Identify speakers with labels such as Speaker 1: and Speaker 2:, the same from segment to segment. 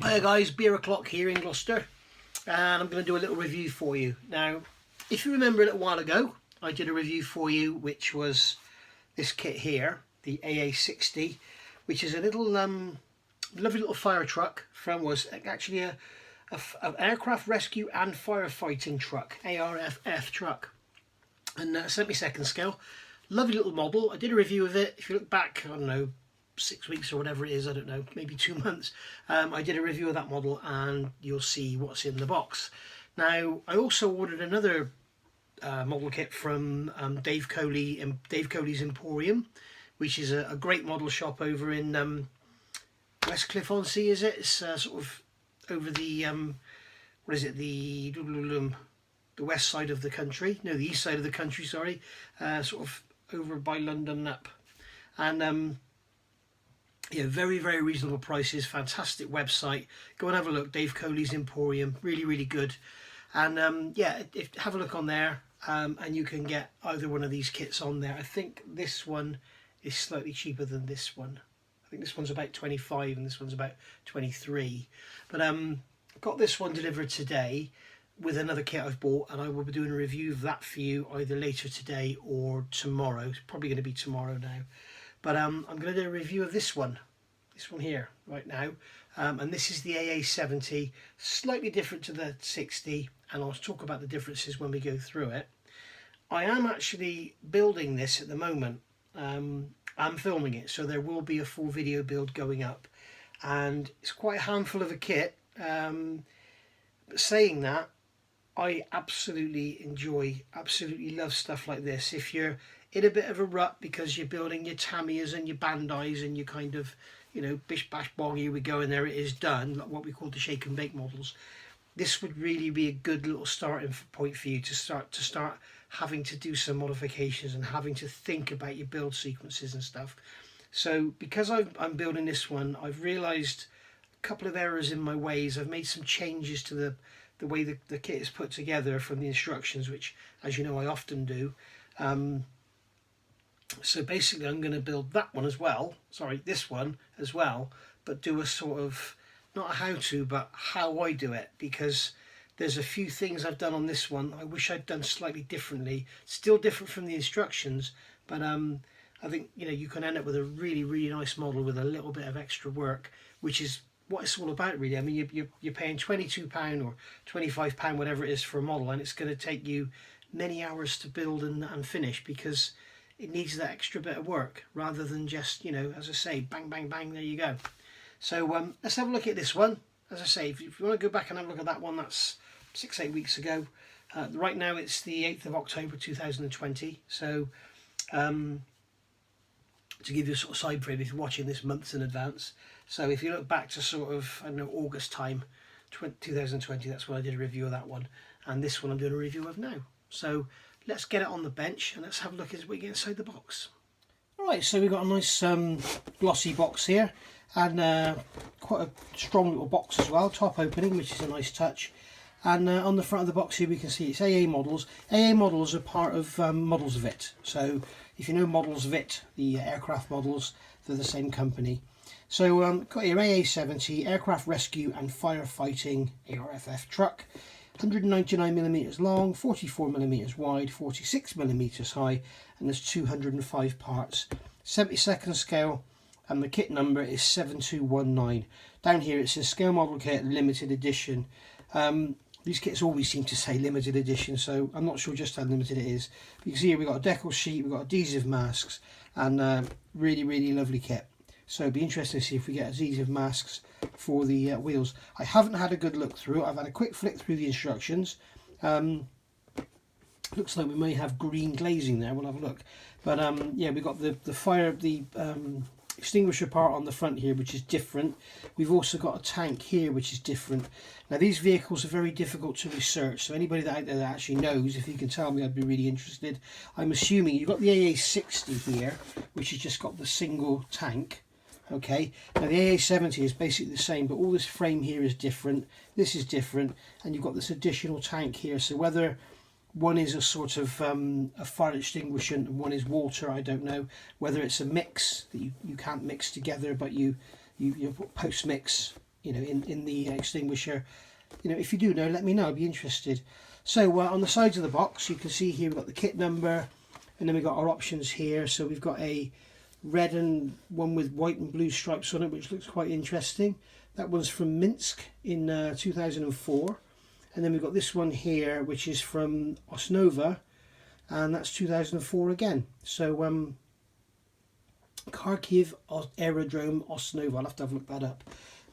Speaker 1: Hi guys, beer o'clock here in Gloucester, and I'm going to do a little review for you. Now, if you remember a little while ago, I did a review for you which was this kit here, the AA-70, which is a little lovely little fire truck from, was actually a aircraft rescue and firefighting truck, ARFF truck, and 72nd scale. Lovely little model. I did a review of it. If you look back, I don't know, 6 weeks or whatever it is, I don't know, maybe 2 months, I did a review of that model and you'll see what's in the box. Now, I also ordered another model kit from Dave Coley's Emporium, which is a great model shop over in Westcliff-on-Sea, is it? It's sort of over the what is it, the west side of the country, no, the east side of the country, sorry, sort of over by London up. And yeah, very, very reasonable prices, fantastic website. Go and have a look, Dave Coley's Emporium, really, really good. And yeah, have a look on there, and you can get either one of these kits on there. I think this one is slightly cheaper than this one. I think this one's about 25 and this one's about 23. But got this one delivered today with another kit I've bought, and I will be doing a review of that for you either later today or tomorrow. It's probably going to be tomorrow now. But I'm going to do a review of this one here right now, and this is the AA-70, slightly different to the 60, and I'll talk about the differences when we go through it. I am actually building this at the moment. I'm filming it, so there will be a full video build going up, and it's quite a handful of a kit. But saying that, I absolutely love stuff like this. If you're in a bit of a rut because you're building your Tamiyas and your Bandais and you kind of, you know, bish bash bong, here we go, and there it is done, like what we call the shake and bake models, this would really be a good little starting point for you to start having to do some modifications and having to think about your build sequences and stuff. So because I'm building this one, I've realized a couple of errors in my ways. I've made some changes to the way the kit is put together from the instructions, which, as you know, I often do. So basically I'm going to build that one as well, sorry, this one as well, but do a sort of, not a how-to, but how I do it, because there's a few things I've done on this one I wish I'd done slightly differently. Still different from the instructions, but I think, you know, you can end up with a really, really nice model with a little bit of extra work, which is what it's all about, really. I mean, you're paying £22 or £25, whatever it is, for a model, and it's going to take you many hours to build and finish, because it needs that extra bit of work rather than just, you know, as I say, bang, bang, bang, there you go. So let's have a look at this one. As I say, if you want to go back and have a look at that one, that's 6-8 weeks ago. Right now it's the 8th of October 2020. So to give you a sort of side frame, if you're watching this months in advance. So if you look back to sort of, I don't know, August time, 2020, that's when I did a review of that one. And this one I'm doing a review of now. So let's get it on the bench and let's have a look as we get inside the box. Alright, so we've got a nice glossy box here, and quite a strong little box as well, top opening, which is a nice touch. And on the front of the box here we can see it's AA Models. AA Models are part of Modelsvit. So if you know Modelsvit, the aircraft models, they're the same company. So got your AA-70 aircraft rescue and firefighting ARFF truck. 199mm long, 44mm wide, 46mm high, and there's 205 parts. 72nd scale, and the kit number is 7219. Down here it says scale model kit limited edition. These kits always seem to say limited edition, so I'm not sure just how limited it is. You can see here we've got a Decals sheet, we've got adhesive masks, and really, really lovely kit. So it'd be interesting to see if we get adhesive masks for the wheels. I haven't had a good look through. I've had a quick flick through the instructions. Looks like we may have green glazing there. We'll have a look. But yeah, we've got the extinguisher part on the front here, which is different. We've also got a tank here, which is different. Now these vehicles are very difficult to research, so anybody that out there that actually knows, if you can tell me, I'd be really interested. I'm assuming you've got the AA-60 here, which has just got the single tank. Okay, now the AA-70 is basically the same, but all this frame here is different, this is different, and you've got this additional tank here. So whether one is a sort of a fire extinguisher and one is water, I don't know. Whether it's a mix that you can't mix together, but you post mix in the extinguisher. If you do know, let me know, I'd be interested. So on the sides of the box, you can see here we've got the kit number, and then we've got our options here. So we've got a red and one with white and blue stripes on it, which looks quite interesting. That one's from Minsk in 2004. And then we've got this one here, which is from Osnova, and that's 2004 again. So Kharkiv Aerodrome Osnova. I'll have to look that up.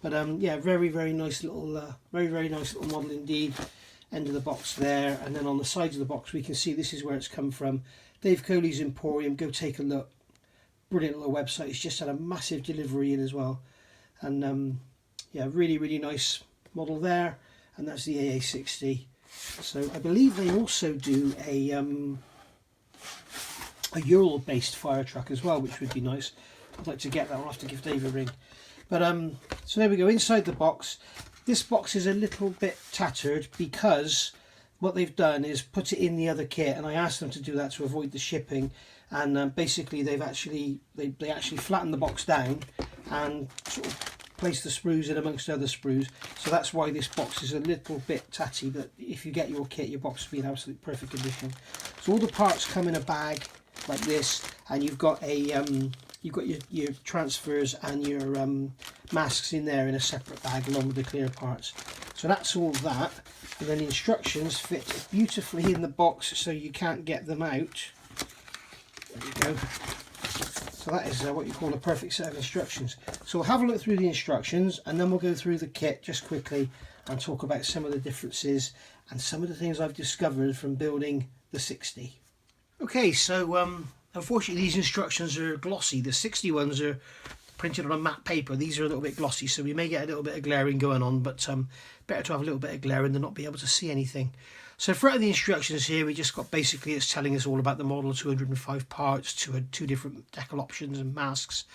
Speaker 1: But yeah, very nice little, very nice little model indeed. End of the box there, and then on the sides of the box we can see this is where it's come from. Dave Coley's Emporium. Go take a look. Brilliant little website. It's just had a massive delivery in as well, and yeah, really nice model there. And that's the AA-70. So I believe they also do a Ural-based fire truck as well, which would be nice. I'd like to get that. I'll have to give Dave a ring. But so there we go. Inside the box, this box is a little bit tattered because what they've done is put it in the other kit, and I asked them to do that to avoid the shipping. And basically, they actually flattened the box down and sort of place the sprues in amongst other sprues, so that's why this box is a little bit tatty. But if you get your kit, your box will be in absolute perfect condition. So all the parts come in a bag like this, and you've got your transfers and your masks in there in a separate bag along with the clear parts. So that's all that, and then the instructions fit beautifully in the box so you can't get them out. There you go. So that is what you call a perfect set of instructions. So we'll have a look through the instructions, and then we'll go through the kit just quickly and talk about some of the differences and some of the things I've discovered from building the 60. Okay, so unfortunately these instructions are glossy. The 60 ones are printed on a matte paper. These are a little bit glossy, so we may get a little bit of glaring going on, but better to have a little bit of glaring than not be able to see anything. So throughout the instructions here, we just got basically it's telling us all about the model, 205 parts, two different decal options and masks.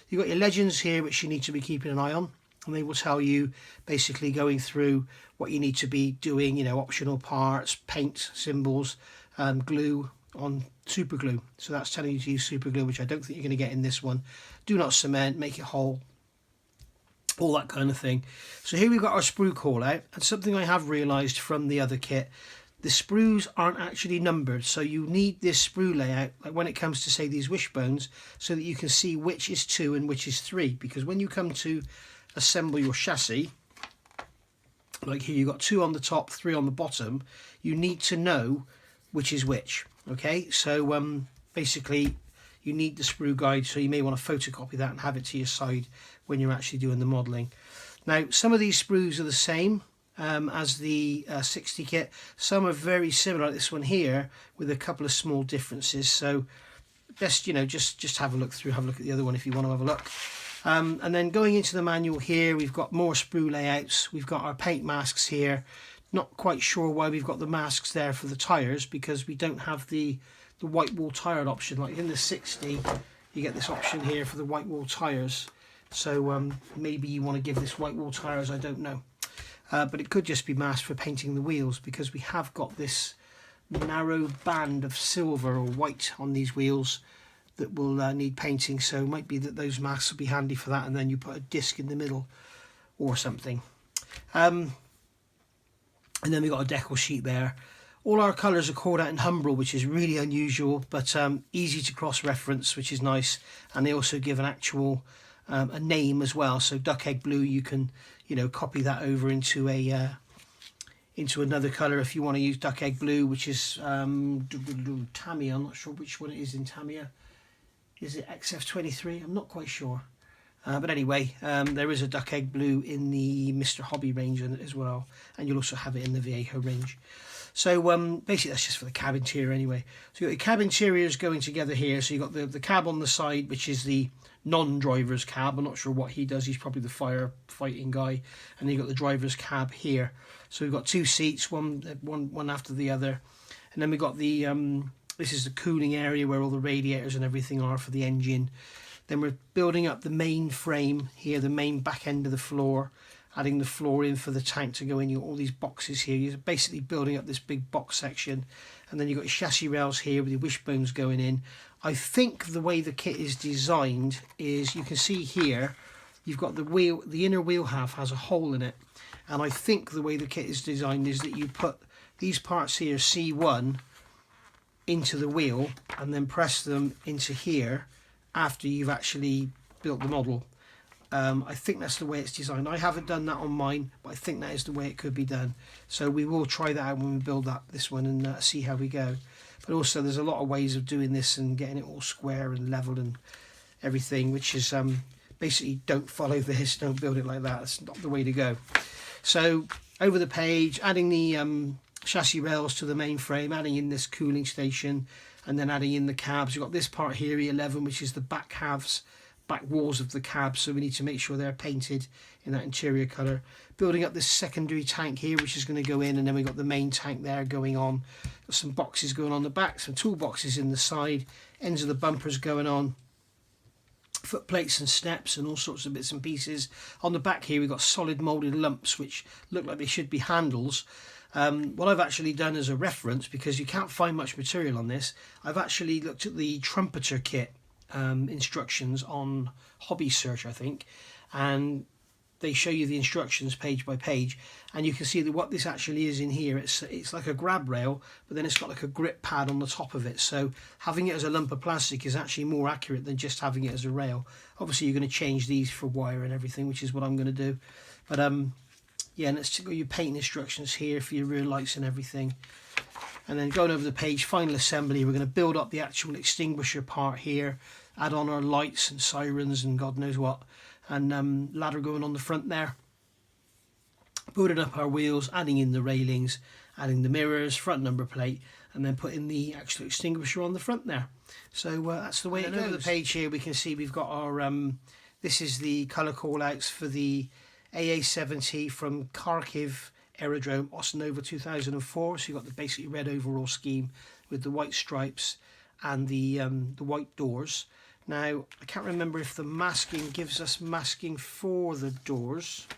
Speaker 1: You've got your legends here, which you need to be keeping an eye on, and they will tell you basically going through what you need to be doing, optional parts, paint, symbols, glue on super glue. So that's telling you to use super glue, which I don't think you're going to get in this one. Do not cement, make it whole, all that kind of thing. So here we've got our sprue call out, and something I have realised from the other kit, the sprues aren't actually numbered, so you need this sprue layout, like when it comes to say these wishbones, so that you can see which is 2 and which is 3, because when you come to assemble your chassis, like here you've got 2 on the top, 3 on the bottom, you need to know which is which. Okay, so basically you need the sprue guide, so you may want to photocopy that and have it to your side when you're actually doing the modelling. Now some of these sprues are the same as the 60 kit. Some are very similar, like this one here, with a couple of small differences. So best just have a look through, have a look at the other one if you want to have a look. And then going into the manual here, we've got more sprue layouts. We've got our paint masks here. Not quite sure why we've got the masks there for the tyres, because we don't have the white wall tyre option. Like in the 60 you get this option here for the white wall tyres, so maybe you want to give this white wall tyres, I don't know. But it could just be masked for painting the wheels, because we have got this narrow band of silver or white on these wheels that will need painting, so it might be that those masks will be handy for that, and then you put a disc in the middle or something. And then we've got a decal sheet there. All our colours are called out in Humbrol, which is really unusual, but easy to cross-reference, which is nice. And they also give an actual a name as well. So duck egg blue, you can copy that over into another colour if you want to use duck egg blue, which is Tamiya. I'm not sure which one it is in Tamiya. Is it XF23? I'm not quite sure. But anyway, there is a duck egg blue in the Mr. Hobby range as well, and you'll also have it in the Viejo range. So basically that's just for the cab interior anyway. So you've got your cab interiors going together here. So you've got the cab on the side, which is the non-driver's cab. I'm not sure what he does. He's probably the firefighting guy. And then you've got the driver's cab here. So we've got 2 seats, one after the other. And then we've got the this is the cooling area where all the radiators and everything are for the engine. Then we're building up the main frame here, the main back end of the floor, adding the floor in for the tank to go in. You've got all these boxes here. You're basically building up this big box section. And then you've got your chassis rails here with your wishbones going in. I think the way the kit is designed is, you can see here, you've got the wheel, the inner wheel half has a hole in it, and I think the way the kit is designed is that you put these parts here, C1, into the wheel and then press them into here after you've actually built the model. I think that's the way it's designed. I haven't done that on mine, but I think that is the way it could be done. So we will try that out when we build this one and see how we go. But also there's a lot of ways of doing this and getting it all square and level and everything, which is basically don't follow this, don't build it like that. That's not the way to go. So over the page, adding the chassis rails to the main frame, adding in this cooling station, and then adding in the cabs. You've got this part here, E11, which is the back halves, back walls of the cab, so we need to make sure they're painted in that interior colour. Building up this secondary tank here, which is going to go in, and then we've got the main tank there going on. Got some boxes going on the back, some toolboxes in the side, ends of the bumpers going on, foot plates and steps and all sorts of bits and pieces. On the back here we've got solid moulded lumps which look like they should be handles. What I've actually done as a reference, because you can't find much material on this, I've actually looked at the trumpeter kit instructions on Hobby Search, I think, and they show you the instructions page by page, and you can see that what this actually is in here, it's like a grab rail, but then it's got like a grip pad on the top of it. So having it as a lump of plastic is actually more accurate than just having it as a rail. Obviously you're going to change these for wire and everything, which is what I'm going to do. But yeah, and let's go your paint instructions here for your rear lights and everything. And then going over the page, final assembly, we're going to build up the actual extinguisher part here, add on our lights and sirens and God knows what, and ladder going on the front there. Building up our wheels, adding in the railings, adding the mirrors, front number plate, and then putting the actual extinguisher on the front there. So that's the way it goes. Over the page here we can see we've got our, this is the colour call outs for the AA-70 from Kharkiv Aerodrome Osnova 2004. So you've got the basically red overall scheme with the white stripes and the white doors. Now I can't remember if the masking gives us masking for the doors.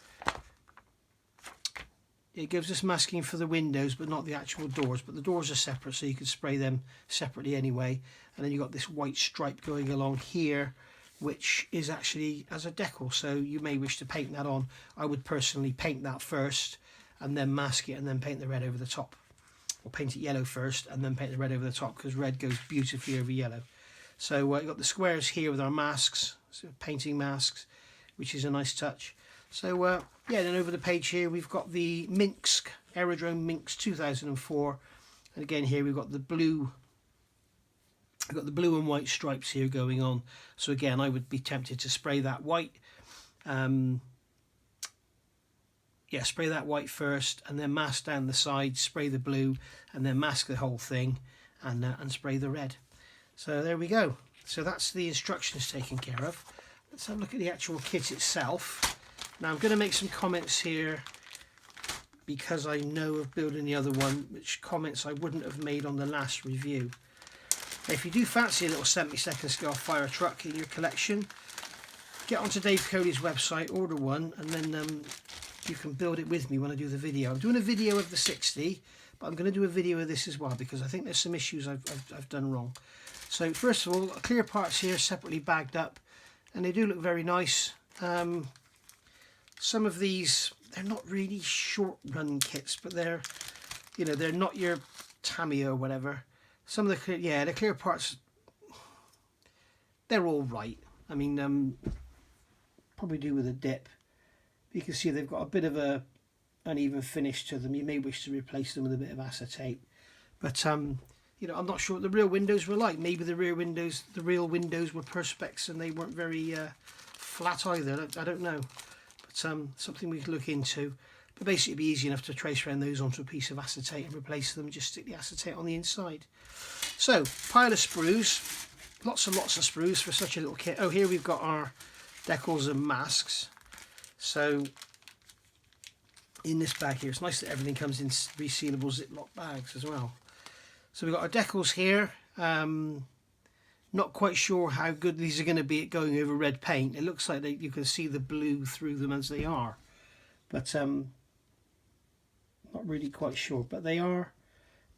Speaker 1: It gives us masking for the windows but not the actual doors, but the doors are separate, so you can spray them separately anyway. And then you've got this white stripe going along here, which is actually as a decal, so you may wish to paint that on. I would personally paint that first and then mask it and then paint the red over the top, or paint it yellow first and then paint the red over the top, because red goes beautifully over yellow. So you've got the squares here with our masks, so painting masks, which is a nice touch. So yeah, then over the page here we've got the Minsk Aerodrome Minsk 2004, and again here we've got the blue. I've got the blue and white stripes here going on. So again, I would be tempted to spray that white. Yeah, spray that white first, and then mask down the side, spray the blue, and then mask the whole thing, and spray the red. So there we go. So that's the instructions taken care of. Let's have a look at the actual kit itself. Now I'm going to make some comments here because I know of building the other one, which comments I wouldn't have made on the last review. If you do fancy a little 72nd scale fire truck in your collection, get onto Dave Cody's website, order one, and then you can build it with me when I do the video. I'm doing a video of the 60, but I'm going to do a video of this as well because I think there's some issues I've done wrong. So first of all, clear parts here separately bagged up, and they do look very nice. Some of these, they're not really short run kits, but they're, you know, they're not your Tamiya or whatever. Some of the clear, yeah, the clear parts, they're all right. I mean, probably do with a dip. You can see they've got a bit of a uneven finish to them. You may wish to replace them with a bit of acetate, but you know, I'm not sure what the real windows were like. Maybe the real windows were perspex and they weren't very flat either. I don't know, but something we could look into. But basically it'd be easy enough to trace around those onto a piece of acetate and replace them, just stick the acetate on the inside. So, pile of sprues, lots and lots of sprues for such a little kit. Oh, here we've got our decals and masks. So, in this bag here, it's nice that everything comes in resealable Ziploc bags as well. So we've got our decals here. Not quite sure how good these are going to be at going over red paint. It looks like you can see the blue through them as they are. But not really quite sure, but they're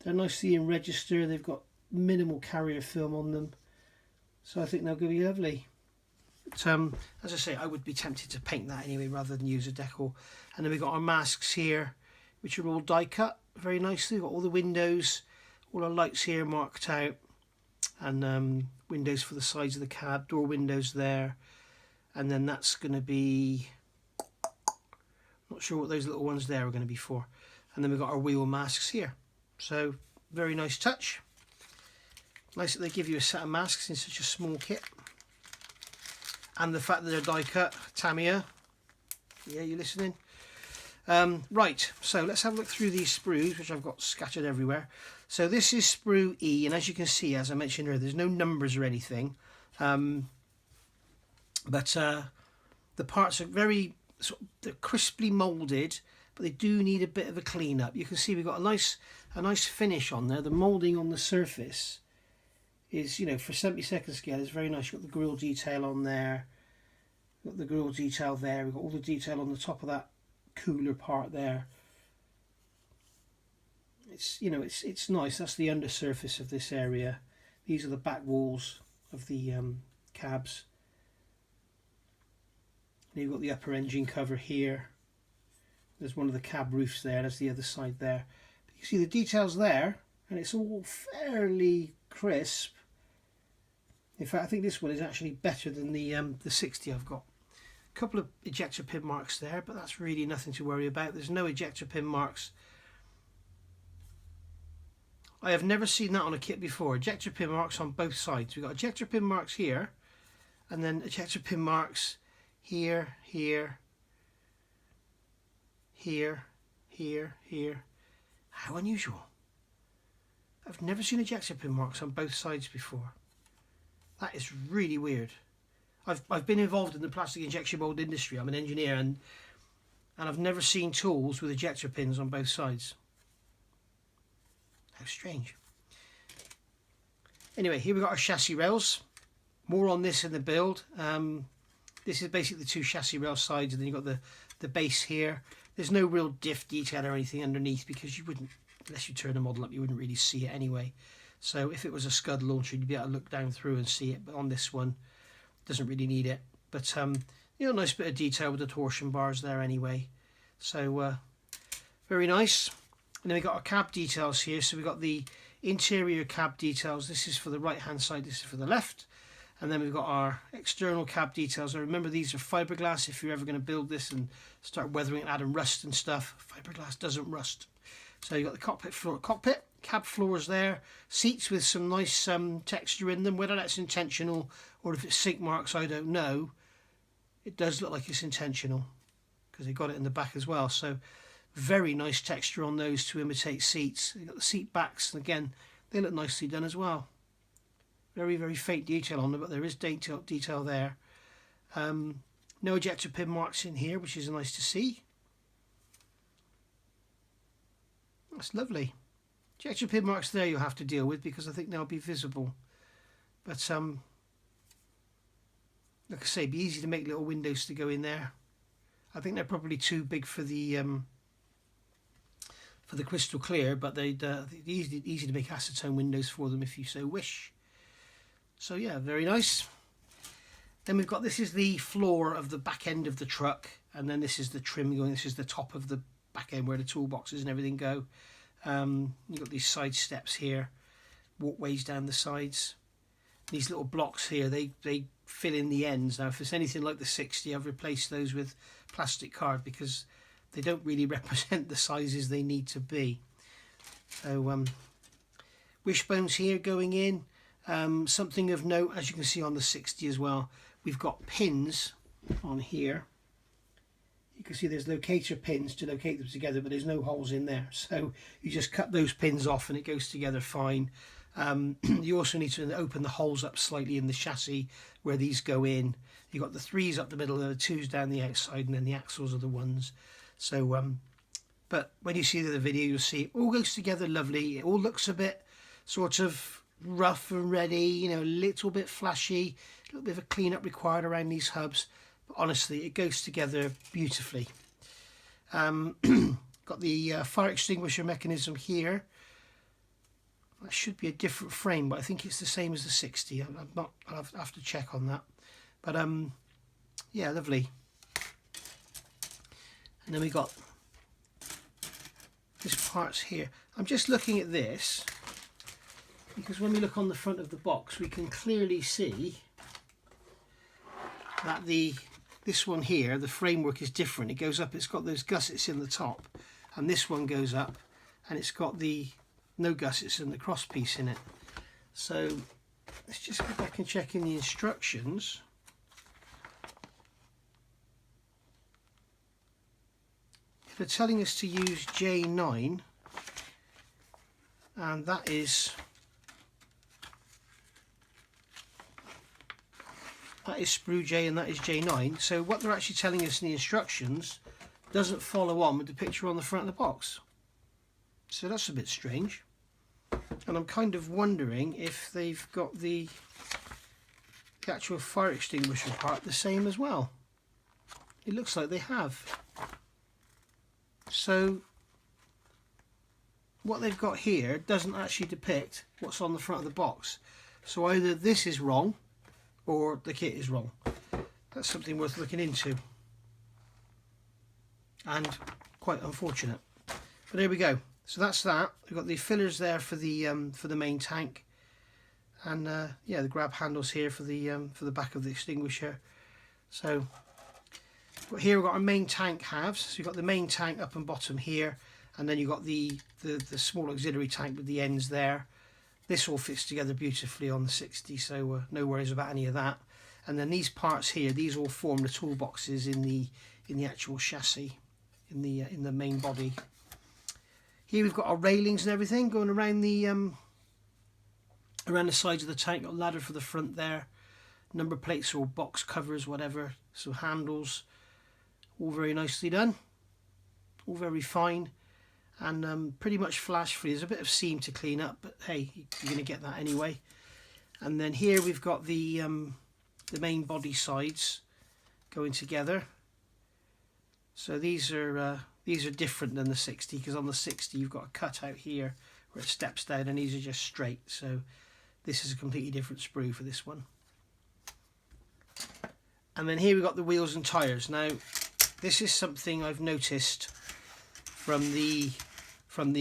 Speaker 1: nicely in register. They've got minimal carrier film on them, so I think they're going to be lovely. But, as I say, I would be tempted to paint that anyway rather than use a decal. And then we've got our masks here, which are all die cut very nicely. We've got all the windows, all our lights here marked out, and windows for the sides of the cab, door windows there. And then that's going to be, not sure what those little ones there are going to be for. And then we've got our wheel masks here. So very nice touch. Nice that they give you a set of masks in such a small kit. And the fact that they're die cut. Tamiya, yeah, you listening? Right, so let's have a look through these sprues, which I've got scattered everywhere. So this is sprue E, and as you can see, as I mentioned earlier, there's no numbers or anything. But the parts are very they're crisply moulded, but they do need a bit of a clean up. You can see we've got a nice finish on there. The moulding on the surface is, you know, for 72nd scale, is very nice. You've got the grille detail on there, got the grille detail there, we've got all the detail on the top of that cooler part there. It's, you know, it's nice. That's the undersurface of this area. These are the back walls of the cabs. And you've got the upper engine cover here. There's one of the cab roofs there. There's the other side there. But you see the details there, and it's all fairly crisp. In fact, I think this one is actually better than the 60 I've got. A couple of ejector pin marks there, but that's really nothing to worry about. There's no ejector pin marks. I have never seen that on a kit before. Ejector pin marks on both sides. We've got ejector pin marks here, and then ejector pin marks here, here, here, here, here. How unusual. I've never seen ejector pin marks on both sides before. That is really weird. I've been involved in the plastic injection mold industry. I'm an engineer, and I've never seen tools with ejector pins on both sides. How strange. Anyway, here we've got our chassis rails. More on this in the build. This is basically the two chassis rail sides, and then you've got the base here. There's no real diff detail or anything underneath, because you wouldn't, unless you turn the model up, you wouldn't really see it anyway. So if it was a scud launcher, you'd be able to look down through and see it, but on this one, doesn't really need it. But you know, nice bit of detail with the torsion bars there anyway. So very nice. And then we've got our cab details here. So we've got the interior cab details. This is for the right hand side, this is for the left. And then we've got our external cab details. Now remember, these are fiberglass. If you're ever going to build this and start weathering it, adding rust and stuff, fiberglass doesn't rust. So you've got the cockpit floor, cab floors there, seats with some nice texture in them. Whether that's intentional or if it's sink marks, I don't know. It does look like it's intentional because they got it in the back as well. So very nice texture on those to imitate seats. You've got the seat backs, and again, they look nicely done as well. Very, very faint detail on them, but there is detail there. No ejector pin marks in here, which is nice to see. That's lovely. Ejector pin marks there you'll have to deal with, because I think they'll be visible. But like I say, it'd be easy to make little windows to go in there. I think they're probably too big for the crystal clear, but they'd easy to make acetone windows for them if you so wish. So yeah, very nice. Then we've got, this is the floor of the back end of the truck, and then this is the trim going. This is the top of the back end where the toolboxes and everything go. You've got these side steps here, walkways down the sides. These little blocks here, they fill in the ends. Now if it's anything like the 60, I've replaced those with plastic card because they don't really represent the sizes they need to be. So wishbones here going in. Something of note, as you can see on the 60 as well, we've got pins on here. You can see there's locator pins to locate them together, but there's no holes in there. So you just cut those pins off and it goes together fine. You also need to open the holes up slightly in the chassis where these go in. You've got the 3s up the middle and the 2s down the outside, and then the axles are the 1s. So, but when you see the video, you'll see it all goes together lovely. It all looks a bit sort of rough and ready, you know, a little bit flashy, a little bit of a clean up required around these hubs, but honestly it goes together beautifully. Got the fire extinguisher mechanism here. That should be a different frame, but I think it's the same as the 60. I'll have to check on that. But yeah, lovely. And then we got this parts here. I'm just looking at this because when we look on the front of the box, we can clearly see that this one here, the framework is different. It goes up, it's got those gussets in the top, and this one goes up and it's got the no gussets and the cross piece in it. So let's just go back and check in the instructions. They're telling us to use J9, and that is sprue J and that is J9. So what they're actually telling us in the instructions doesn't follow on with the picture on the front of the box. So that's a bit strange. And I'm kind of wondering if they've got the actual fire extinguisher part the same as well. It looks like they have. So what they've got here doesn't actually depict what's on the front of the box. So either this is wrong or the kit is wrong. That's something worth looking into, and quite unfortunate. But there we go. So that's that. We've got the fillers there for the main tank, and yeah, the grab handles here for the back of the extinguisher. So but here we've got our main tank halves. So you've got the main tank up and bottom here, and then you've got the small auxiliary tank with the ends there. This all fits together beautifully on the 60, so no worries about any of that. And then these parts here, these all form the toolboxes in the actual chassis, in the main body. Here we've got our railings and everything going around the sides of the tank. Got a ladder for the front there. Number plates or box covers, whatever. So handles. All very nicely done, all very fine, and pretty much flash free. There's a bit of seam to clean up, but hey, you're going to get that anyway. And then here we've got the main body sides going together. So these are different than the 60, because on the 60 you've got a cutout here where it steps down, and these are just straight. So this is a completely different sprue for this one. And then here we've got the wheels and tyres. Now, this is something I've noticed from the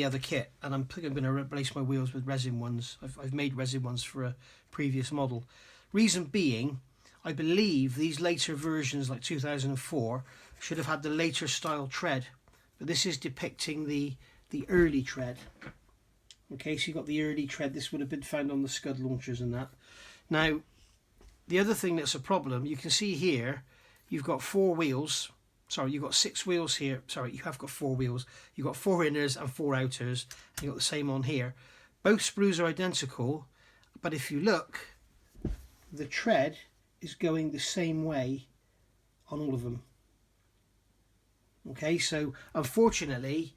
Speaker 1: other kit, and I think I'm going to replace my wheels with resin ones. I've made resin ones for a previous model. Reason being, I believe these later versions, like 2004, should have had the later style tread, but this is depicting the early tread. Okay, so you've got the early tread. This would have been found on the scud launchers and that. Now, the other thing that's a problem, you can see here, you've got 4 wheels. Sorry, you've got 6 wheels here. Sorry, you have got 4 wheels. You've got 4 inners and 4 outers. And you've got the same on here. Both sprues are identical, but if you look, the tread is going the same way on all of them. Okay, so unfortunately,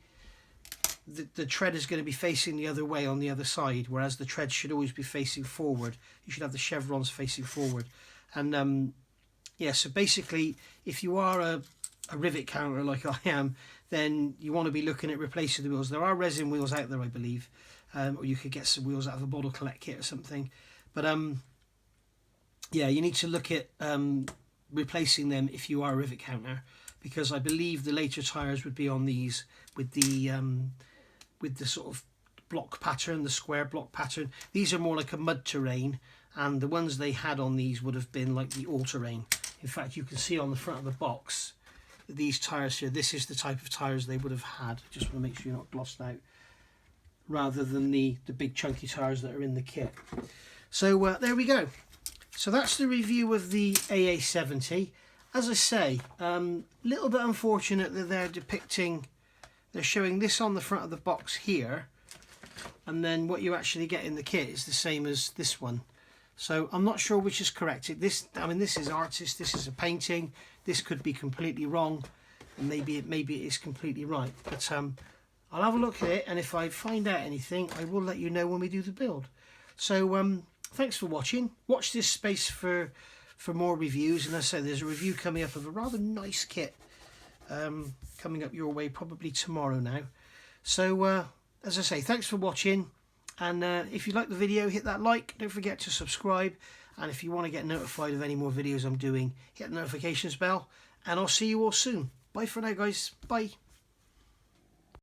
Speaker 1: the tread is going to be facing the other way on the other side, whereas the tread should always be facing forward. You should have the chevrons facing forward. And yeah, so basically, if you are a rivet counter like I am, then you want to be looking at replacing the wheels. There are resin wheels out there, I believe, or you could get some wheels out of a bottle collect kit or something. But yeah, you need to look at replacing them if you are a rivet counter, because I believe the later tyres would be on these with the sort of block pattern, the square block pattern. These are more like a mud terrain, and the ones they had on these would have been like the all-terrain. In fact, you can see on the front of the box, these tyres here, this is the type of tyres they would have had. Just want to make sure you're not glossed out, rather than the big chunky tyres that are in the kit. So there we go. So that's the review of the AA-70. As I say, little bit unfortunate that they're showing this on the front of the box here, and then what you actually get in the kit is the same as this one. So I'm not sure which is correct. I mean, this is artist, this is a painting. This could be completely wrong, and maybe it is completely right. But I'll have a look at it, and if I find out anything, I will let you know when we do the build. So thanks for watching. Watch this space for more reviews, and as I say, there's a review coming up of a rather nice kit coming up your way probably tomorrow now. So as I say, thanks for watching. And if you like the video, hit that like. Don't forget to subscribe. And if you want to get notified of any more videos I'm doing, hit the notifications bell, and I'll see you all soon. Bye for now, guys. Bye.